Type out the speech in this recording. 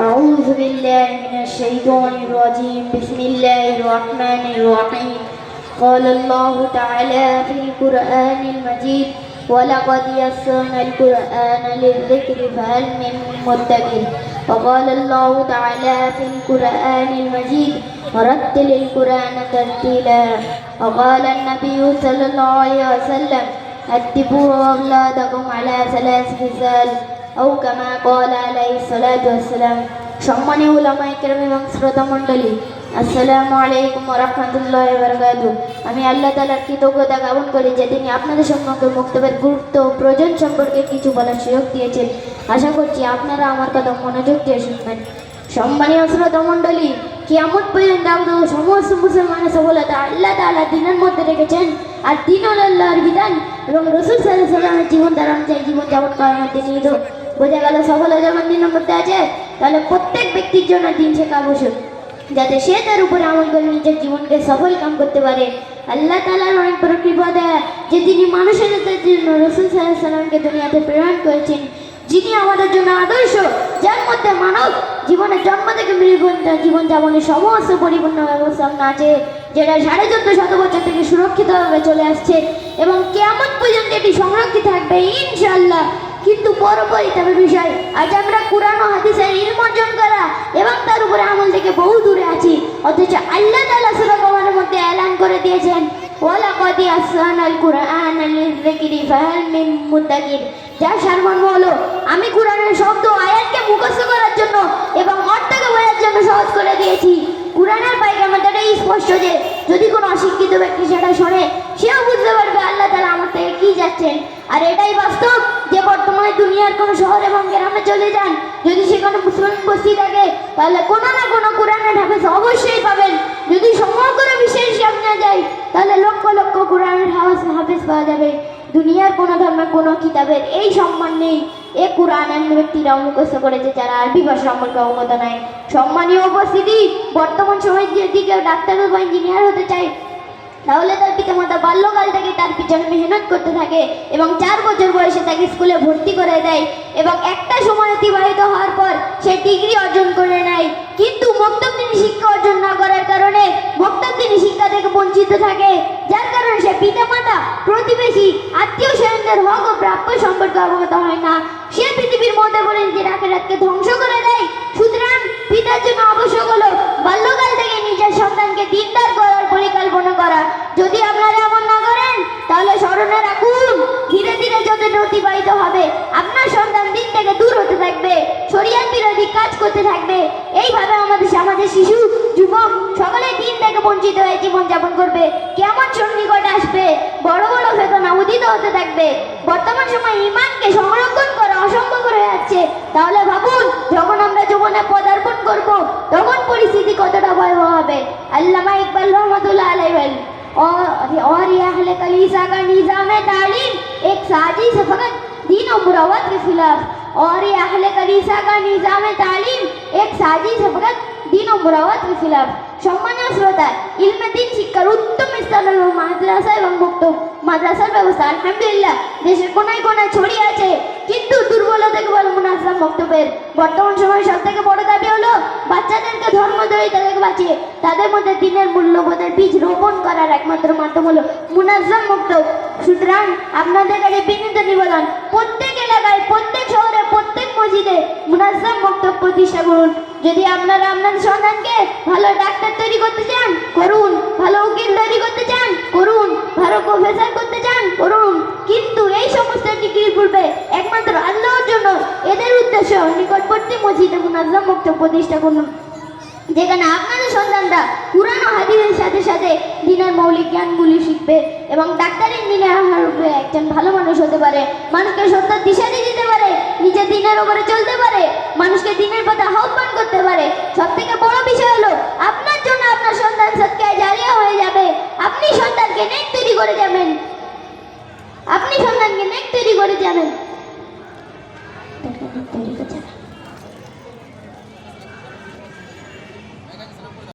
أعوذ بالله من الشيطان الرجيم بسم الله الرحمن الرحيم قال الله تعالى في القرآن المجيد ولقد يسرنا القرآن للذكر فهل من مدكر وقال الله تعالى في القرآن المجيد ورتل القرآن ترتيلا وقال النبي صلى الله عليه وسلم أدبوا أولادكم على 3 خصال أو كما قال عليه الصلاة والسلام সম্মানীয় উলামায়ে কেরাম এবং শ্রোতা মণ্ডলী, আসসালামু আলাইকুম ওয়া রাহমাতুল্লাহি ওয়া বারাকাতুহু। আমি আল্লাহ তাআলার কৃতজ্ঞতা জ্ঞাপন করি যে তিনি আপনাদের সম্মুখে বক্তব্যের গুরুত্ব ও প্রয়োজন সম্পর্কে কিছু বলার সুযোগ দিয়েছেন। আশা করছি আপনারা আমার কথা মনোযোগ দিয়ে শুনবেন। সম্মানীয় শ্রোতা মণ্ডলী, কিয়ামত পর্যন্ত সমস্ত মুসলমানের সফলতা আল্লাহ তাআলা দিনের মধ্যে রেখেছেন। আর দিন হল আল্লাহর বিধান এবং রাসূল সাল্লাল্লাহু আলাইহি ওয়াসাল্লামের জীবন ধারা অনুযায়ী জীবন যাপন করার মধ্যে নিহিত। বোঝা গেল সফলতা যখন দিনের মধ্যে আছে, তাহলে প্রত্যেক ব্যক্তির জন্য দিন শেখা আবশ্যক, যাতে সে তার উপরে আমল করে নিজের জীবনকে সফল কাম করতে পারে। আল্লাহ তাআলার অনেক বড় কৃপা দেয় যে তিনি মানুষের জন্য রাসূল সাল্লাল্লাহু আলাইহি ওয়াসাল্লামকে দুনিয়াতে প্রেরণ করেছেন, যিনি আমাদের জন্য আদর্শ, যার মধ্যে মানব জীবনের জন্ম থেকে মৃত্যু পর্যন্ত জীবন যাপনের সমস্ত পরিপূর্ণ ব্যবস্থা আছে, যেটা 1450 বছর থেকে সুরক্ষিতভাবে চলে আসছে এবং কিয়ামত পর্যন্ত এটি সংরক্ষিত থাকবে ইনশাআল্লাহ। কিন্তু পরপরিতাপের বিষয়, আজ আমরা কুরআন ও হাদিসের ইলম অর্জন করা এবং তার উপরে আমল থেকে বহু দূরে আছি, অথচ আল্লাহ তাআলা সূরা কমারের মধ্যে এলান করে দিয়েছেন ওয়ালাকাদ ইয়াসসারনাল কুরআনা লিযিকরি ফাহাল মিন মুদ্দাকির, যার সারমর্ম হলো আমি কুরআনের শব্দ আয়াতকে মুখস্থ করার জন্য এবং অর্থকে বোঝার জন্য সহজ করে দিয়েছি। কুরআনের পায়গামটা স্পষ্ট যে যদি কোনো অশিক্ষিত ব্যক্তি সেটা শোনে, সেও বুঝতে পারবে আল্লাহ তাআলা আমার থেকে কি যাচ্ছেন। আর এটাই বাস্তব যে বর্তমানে দুনিয়ার কোনো শহর এবং গ্রামে চলে যান, যদি সেখানে মুসলমান বস্তি থাকে, তাহলে কোনো না কোনো কোরআনের হাফেজ অবশ্যই পাবেন। যদি সমগ্র বিশ্বের সামনে যায়, তাহলে লক্ষ লক্ষ কোরআনের হাফেজ পাওয়া যাবে। দুনিয়ার কোনো ধর্মের কোনো কিতাবের এই সম্মান নেই। এ কোরআনের ব্যক্তিরা মুখস্থ করেছে যারা আরবি ভাষা সম্পর্কে অবগত নয়। সম্মানীয় উপস্থিতি, বর্তমান সময়ে যদি কেউ ডাক্তার বা ইঞ্জিনিয়ার হতে চায়, তাহলে তার পিতামাতা বাল্যকাল থেকে তার পিছনে মেহনত করতে থাকে এবং 4 বছর বয়সে তাকে স্কুলে ভর্তি করে দেয় এবং একটা সময় অতিবাহিত হওয়ার পর সে ডিগ্রি অর্জন করে নেয়। কিন্তু মক্তবদিনী শিক্ষা অর্জন না করার কারণে মক্তবদিনী শিক্ষা থেকে বঞ্চিত থাকে, যার কারণে সে পিতামাতা, প্রতিবেশী, আত্মীয় স্বজনদের হক ও প্রাপ্য সম্পর্কে অবগত হয় না। সে পৃথিবীর মধ্যে পড়ে নিজের আখিরাতকে ধ্বংস করে দেয়। সুতরাং পিতার জন্য আবশ্যক হলো বাল্যকাল থেকে নিজের সন্তানকে দিনদার করার পরিকল্পনা করা। যদি আপনারা এমন না করেন, তাহলে স্মরণে রাখুন, ধীরে ধীরে যত অতিবাহিত হবে আপনার সন্তান দিন থেকে দূর হতে থাকবে, শরীয়ত বিরোধী কাজ করতে থাকবে। এইভাবে আমাদের সমাজে শিশু, যুবক সকলে দিন থেকে বঞ্চিত হয়ে জীবন যাপন করবে। কেমন সন্নিকট আসবে, বড় বড় ফেতনা উদিত হতে থাকবে। বর্তমান সময়ে ঈমানকে সংরক্ষণ করা অসম্ভব হয়ে যাচ্ছে। তাহলে ভাবুন, যখন আমরা জীবনে পদার্পণ করব, তখন পরিস্থিতি কতটা ভয়াবহ হবে। আল্লামা ইকবাল রহমতুল্লাহ আলাইহি বলেন, और ये अहले कलीसा का निज़ाम तालीम एक साजिश है फकत दीन और मुरवत के खिलाफ। और ये अहले कलीसा का निज़ाम तालीम एक साजिश है फकत दीन और मुरवत के खिलाफ। সম্মানীয় শ্রোতা, ইলমে দিন শিক্ষার উত্তম স্থান হল মাদ্রাসা এবং মক্তব। মাদ্রাসার ব্যবস্থা আলহামদুলিল্লাহ দেশের কোনায় কোনায় ছড়িয়ে আছে, কিন্তু দুর্বলতা কেবল মুনাজ্জাম মক্তবের। বর্তমান সময়ে সব থেকে বড় দাবি হলো বাচ্চাদেরকে ধর্মদ্রোহিতা থেকে বাঁচিয়ে তাদের মধ্যে দিনের মূল্যবোধের বীজ রোপণ করার একমাত্র মাধ্যম হলো মুনাজ্জাম মক্তব। সুতরাং আপনাদের কাছে বিনীত নিবেদন, প্রত্যেক এলাকায়, প্রত্যেক শহরে, প্রত্যেক মসজিদে মুনাজ্জাম মক্তব প্রতিষ্ঠা করুন। যদি আপনারা আপনাদের সন্তানকে ভালো ডাক্তার তৈরি করতে চান, করুন। ভালো উকিল তৈরি করতে চান, করুন। ভালো প্রফেসর করতে চান, করুন। কিন্তু এই সমস্ত ডিগ্রি পূর্বে একমাত্র আল্লাহর জন্য এদের উদ্দেশ্য নিকটবর্তী মসজিদে মুনাজ্জাম মক্তব প্রতিষ্ঠা করুন, যেখানে আপনাদের সন্তানরা কুরআন ও হাদিসের সাথে সাথে দ্বীনের মৌলিক জ্ঞানগুলি শিখবে এবং ডাক্তার, ইঞ্জিনিয়ার রূপে একজন ভালো মানুষ হতে পারে, মানুষকে সত্য দিশা দিতে পারে, নিজের দ্বীনের উপরে চলতে পারে, মানুষকে দ্বীনের পথে আহ্বান করতে পারে। সবথেকে বড় বিষয় হলো আপনার জন্য আপনার সন্তান সদকায়ে জারিয়া হয়ে যাবে। আপনি সন্তানকে নেক তৈরি করে যাবেন, আপনি সন্তানকে নেক তৈরি করে যাবেন।